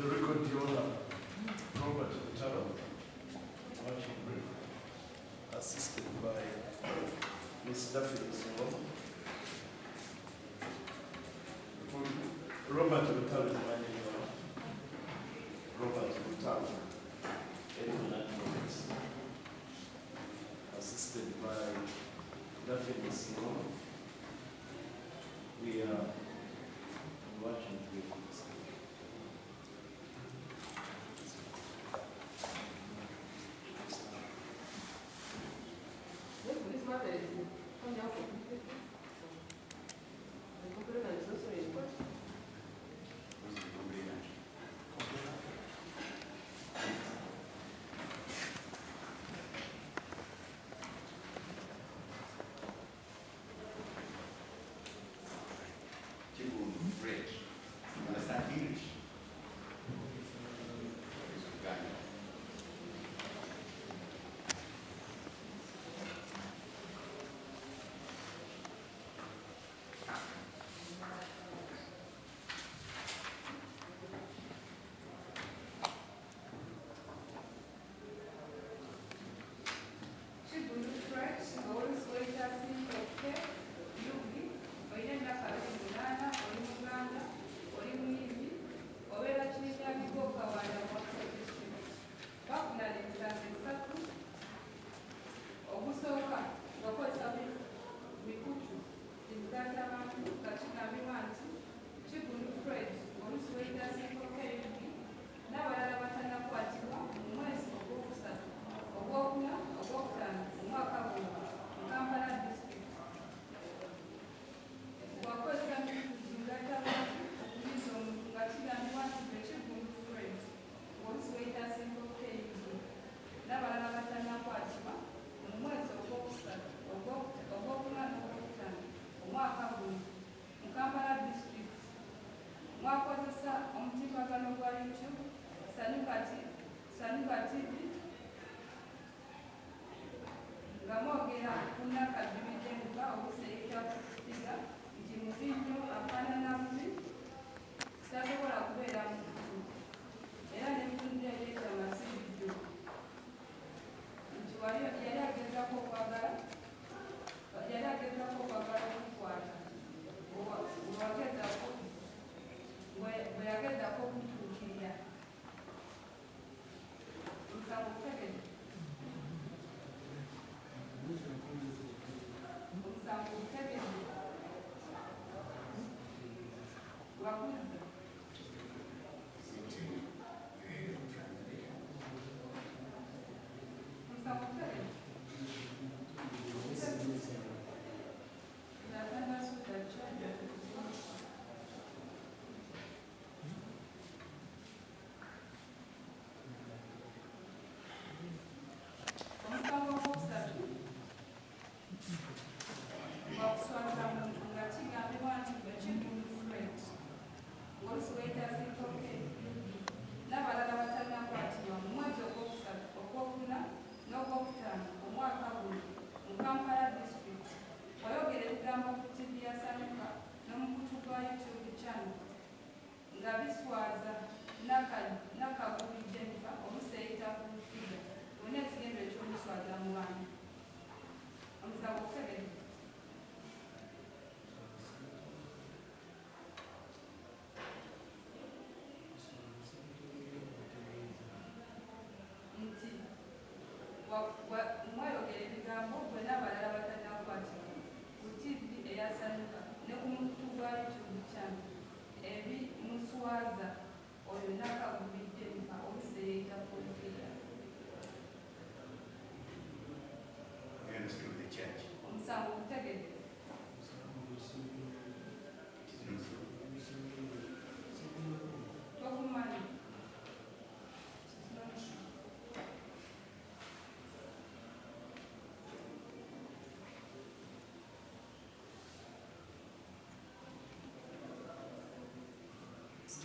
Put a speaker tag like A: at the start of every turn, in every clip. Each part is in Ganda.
A: the record owner, Robert Kitalya, marching brief, assisted by Miss Daphne Solo. Robert Kitalya is my name. Robert Kitalya, assisted by Daphne Solo. We are watching brief.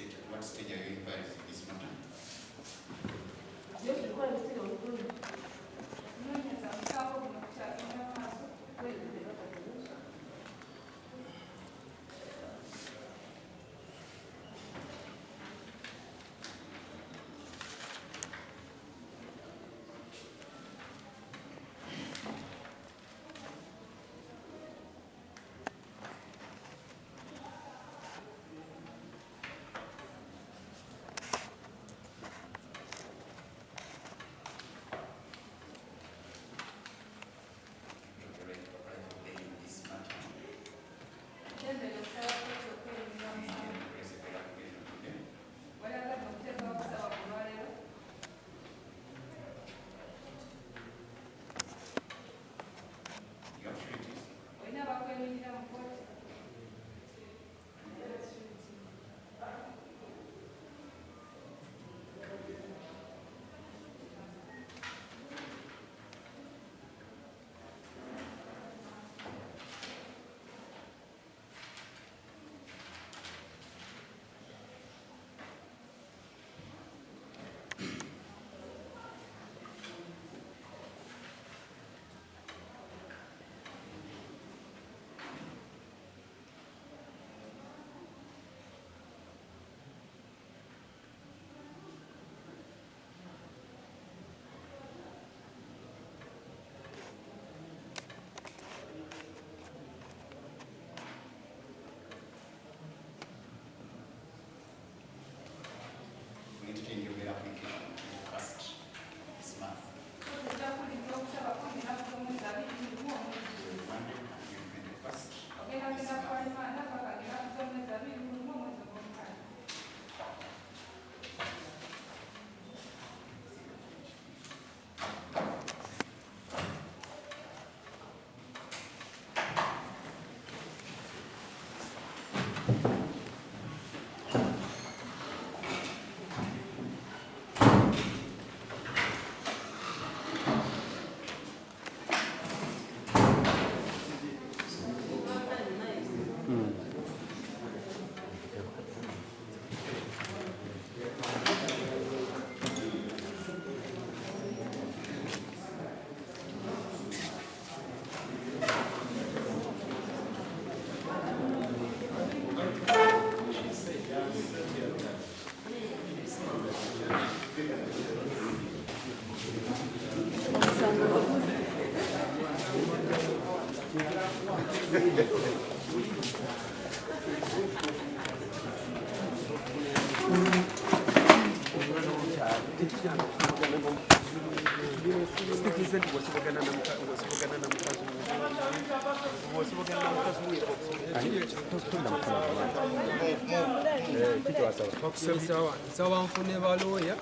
B: At what stage are you inquiring this matter?
C: Nsaba nfune balooya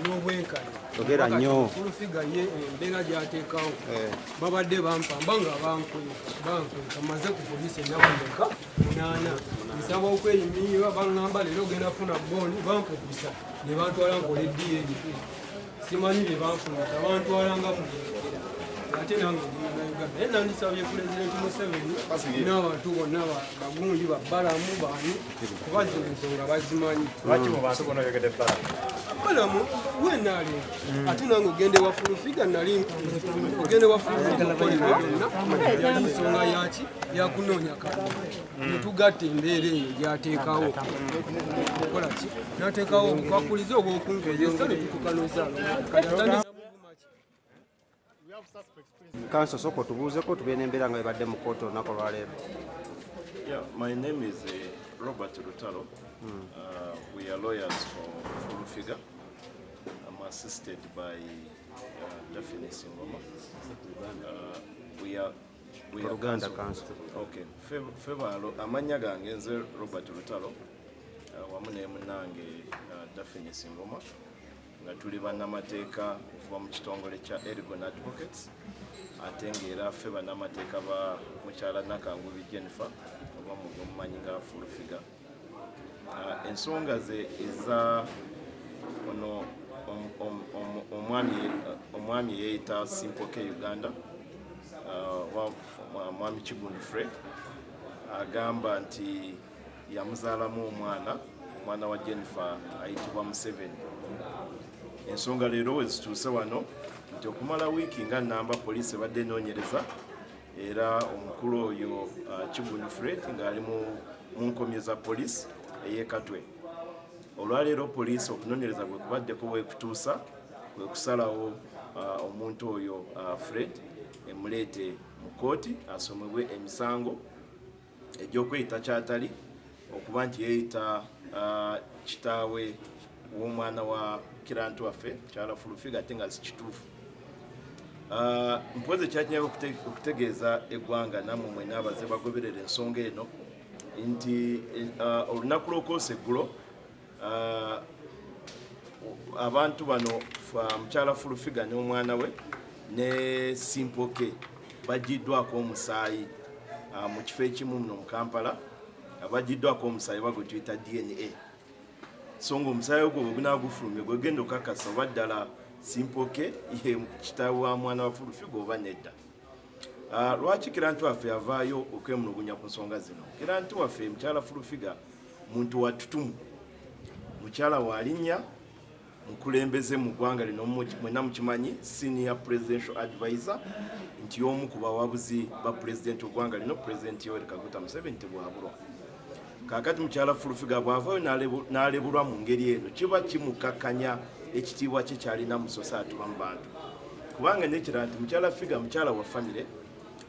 C: n'obwenkanya
D: Togera nnyo.
C: Efulumye ye embeera gy'ateekawo babadde bampamba nga bankweka maze ku poliisi ennaku ndeka 8 nsaba okweyimirira baŋŋamba leero ogenda funa booni bampukisa ne bantwala nkola eddiini simanyi bye banfunisa bantwalanga mu ate nange Uganda naye nandisabye Pulezidenti Museveni n'abantu bonna bagundi babbalamu baani kuba zino ensonga bazimanyi balamu wenaali ate nange ogende wa Efulumye nali ogende wa Efulumye okolera byonna yali nsonga yaki yakunoonya kalulu netugatta embeera eyo gyateekawo okola ki n'ateekawo obukwakuliza obwokunkozesa ne tutukanoza
D: Kanso soko tubuuzeko tubeera embeera nga ebadde mu kkooti olunaku olwaleero.
A: Yeah, my name is Robert Rutalo. We are lawyers for Efulumye. I'm assisted by Daphne Singoma. We are
D: Uganda Council.
A: Okay. Febalo amanya gange nze Robert Rutalo. Wamu ne munange Daphne Singoma. Nga tuli bannamateeka okuva mu kitongole kya Ergon Advocates. Ate ng'era ffe bannamateeka ba mukyala Nakangubi Jennifer oba mumanyi nga Efulumye. Ensonga ze eza ono omwami yeeyita Simple K Uganda mwami Kigundu Fred agamba nti yamuzaalamu omwana wa Jennifer ayitibwa Museveni. Ensonga leero we zituuse wano nti okumala wiiki nga nnamba poliisi ebadde enoonyereza era omukulu oyo Kigundu Fred ng'ali mu nkomye za poliisi ey'e Katwe. Olwaleero poliisi okunoonyereza bwe kubaddeko bwekutuusa kwe kusalawo omuntu oyo Fred emuleete mu kkooti asomebwe emisango egy'okweyita ky'atali okuba nti yeeyita kitaawe w'omwana wa kirantu waffe mukyala Efulumye ate nga si kituufu. Mpozi ekyakinyaga okutegeeza eggwanga nammwe mwena abaze bagoberera ensonga eno nti olunaku lw'okwosa eggulo abantu bano mukyala Efulumye n'omwana we ne Simple K bagiddwako omusaayi mu kifo ekimu muno mu Kampala bagiddwako omusaayi bagwe tuyita DNA. So ng'omusaayi ogwo bwe gunaagufulumye gwegenda okakasa oba ddala Simple K ye kitaawe wa mwana wa Efulumye oba nedda. Lwaki kirantu waffe yavaayo okwemulugunya ku nsonga zino? Kirantu waffe mukyala Efulumye muntu watutumu, mukyala wa linnya, mukulembeze mu ggwanga lino mwenna mukimanyi, senior presidential advisor, nti omu ku bawabuzi ba pulezidenti w'eggwanga lino Pulezidenti Yoweri Kaguta Museveni tebwabulwa. Kaakati mukyala Efulumye bw'avaayo n'alebulwa mu ngeri eno kiba kimukakkanya ekitiibwa kye kyalina mu society mu bantu. Kubanga nekira nti mukyala Efulumye mukyala wa famire,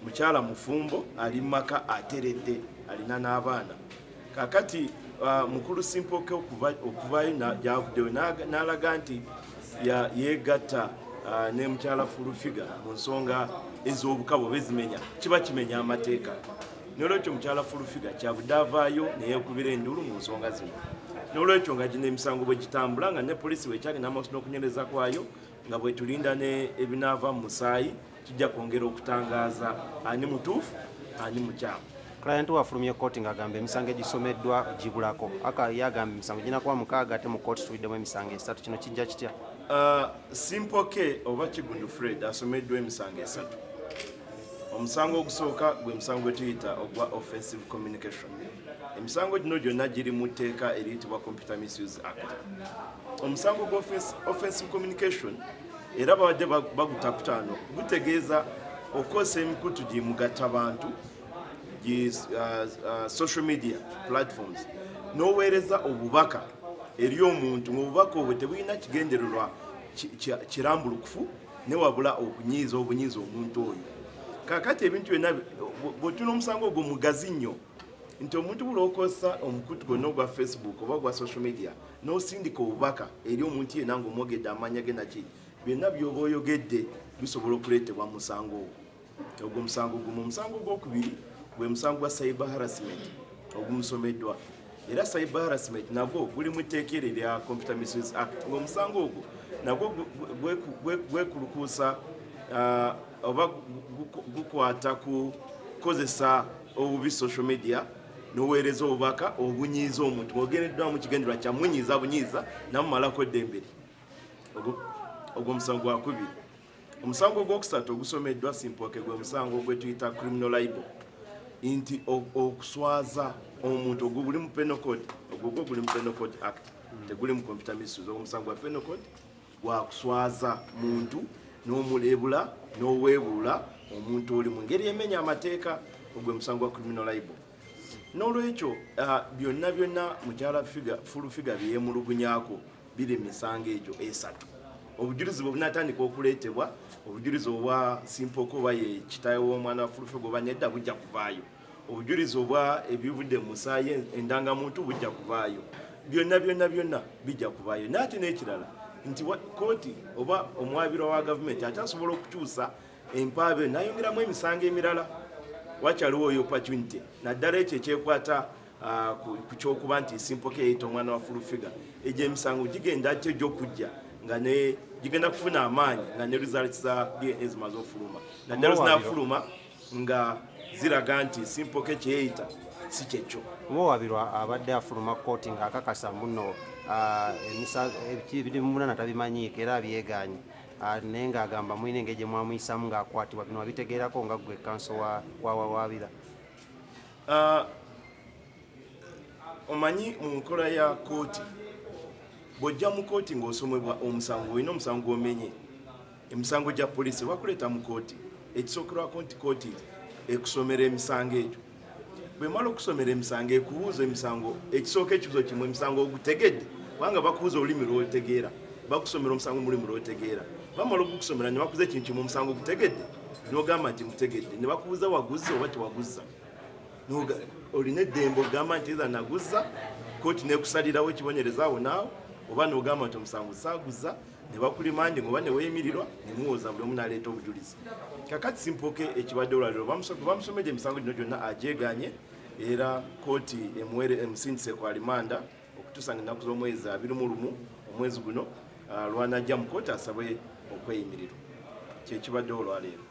A: mukyala mufumbo, ali mu maka ateredde, alina n'abaana. Kaakati mukulu Simple K okuvaayo gyavuddeyo n'alaga nti yeegatta ne mukyala Efulumye mu nsonga ez'obukabo bezimenya kiba kimenya amateeka. N'olwekyo mukyala Efulumye kyavudde avaayo neyeekubira endulu mu nsonga zino. N'olwekyo nga gino emisango bwe gitambula nga ne poliisi bwekyalina amaaso n'okunyereza kwayo nga bwe tulinda ebinaava mu musaayi kijja kwongera okutangaaza ani mutuufu ani mukyamu.
D: Client wa Efulumye kkooti ng'agamba emisango egisomeddwa gibulako. Yagamba emisango gina kuba 6 ate mu kkooti tuliddemu emisango 3. Kino kijja kitya?
A: Simple K oba Kigundu Fred asomeddwa emisango 3. Omusango ogusooka gwe musango gwe tuyita ogwa offensive communication. Emisango gino gyonna giri mu tteeka eriyitibwa Computer Misuse Act. Omusango gwa offensive communication era babadde bagutakkutaano gutegeeza okosa emikutu gimugatta bantu social media platforms n'oweereza obubaka eri omuntu ng'obubaka obwo tebulina kigendererwa kirambulukufu ne wabula okunyiiza obunyiiza omuntu oyo. Kaakati ebintu byonna bw'otuna omusango ogwo mugazi nnyo nti omuntu bulookosa omukutu gwonna ogwa Facebook oba gwa social media n'osindika obubaka eri omuntu yenna ng'omwogedde amaanya ge naki byonna by'oba oyogedde bisobola okuleetebwa musango ogwo musango gumu. Omusango gwokubiri gwe musango gwa cyber harassment ogumusomeddwa, era cyber harassment nagwo guli mu tteeka eryo erya Computer Misuse Act ng'omusango ogwo nagwo gwekulukuusa oba gukwata ku kukozesa obubi social media n'oweereza obubaka obunyiiza omuntu ng'ogendeddwa mu kigendererwa kya munyiiza namumalako eddembere. Ogwo omusango gwa kubiri. Omusango ogwokusatu ogusomeddwa Simple K gwe musango gwe tuyita criminal libel, nti okuswaza omuntu ogwo guli mu Penal Code, ogwo guli mu Penal Code Act teguli mu Computer Misuse. Omusango gwa Penal Code gwa kuswaza muntu n'omuleebula n'oweebula omuntu oli mu ngeri emenya amateeka, ogwe musango gwa criminal libel. N'olwekyo byonna mukyala Efulumye bye yeemulugunyaako biri misango egyo esatu. Obujulizi bwe bunatandika okuleetebwa, obujulizi obwa Simple K oba ye kitaawe w'omwana wa Efulumye oba nedda bujja kuvaayo, obujulizi obwa ebivudde mu musaayi endangamuntu bujja kuvaayo, byonna bijja kuvaayo. N'ate n'ekirala nti kooti oba omwabirwa wa gavumenti ate asobola okukyusa empaabe n'ayongeramu emisango emirala. Wakyaliwo oyo opportunity naddala ekyo ekyekwata ku kyokuba nti Simple K yayita omwana wa Efulumye, egyo emisango gigenda ate gy'okujja nga ne gigenda kufuna amaanyi nga ne results za DNA zimaze ofuluma, naddala zinafuluma nga ziraga nti Simple K kyeyeyita si kyekyo.
D: Omwawabirwa abadde afuluma kkooti ng'akakasa muno ebiri mu munana tabimanyiiko era abyegaanye, naye ng'agamba mulina engeri gye mwamuyisamu ng'akwatibwa. Bino wabitegeerako nga ggwe kanso wawaabira?
A: Omanyi mu nkola ya kooti bw'ojja mu kooti ng'osomebwa omusango, olina omusango gw'omenye, emisango gya poliisi bakuleeta mu kooti, ekisookerwako nti kooti ekusomera emisango egyo. Bw'emala okusomera emisango ekubuuza emisango, ekisooka ekibuzo kimu emisango ogutegedde, kubanga bakubuuza olulimi lw'otegeera, bakusomera omusango mu lulimi lw'otegeera. Bamala okukusomera ne bakuza ekintu kimu omusango ogutegedde, n'ogamba nti mutegedde, ne bakubuuza waguzza oba tewaguzza, olina eddembe ogamba nti eza naguzza, kooti n'ekusalirawo ekibonyereza awo naawe, oba n'ogamba nti omusango saaguzza, ne bakulimande oba ne weeyimirirwa ne muwoza buli omu n'aleeta obujulizi. Kakati Simple K ekibadde olwaliro bamusomedde emisango gino gyonna agyegaanye, era kooti emusindise ku alimanda okutuusa ng'ennaku z'omwezi 21 omwezi guno lwanajja mu kooti asabe okweyimirirwa. Kyekibadde olwaleero.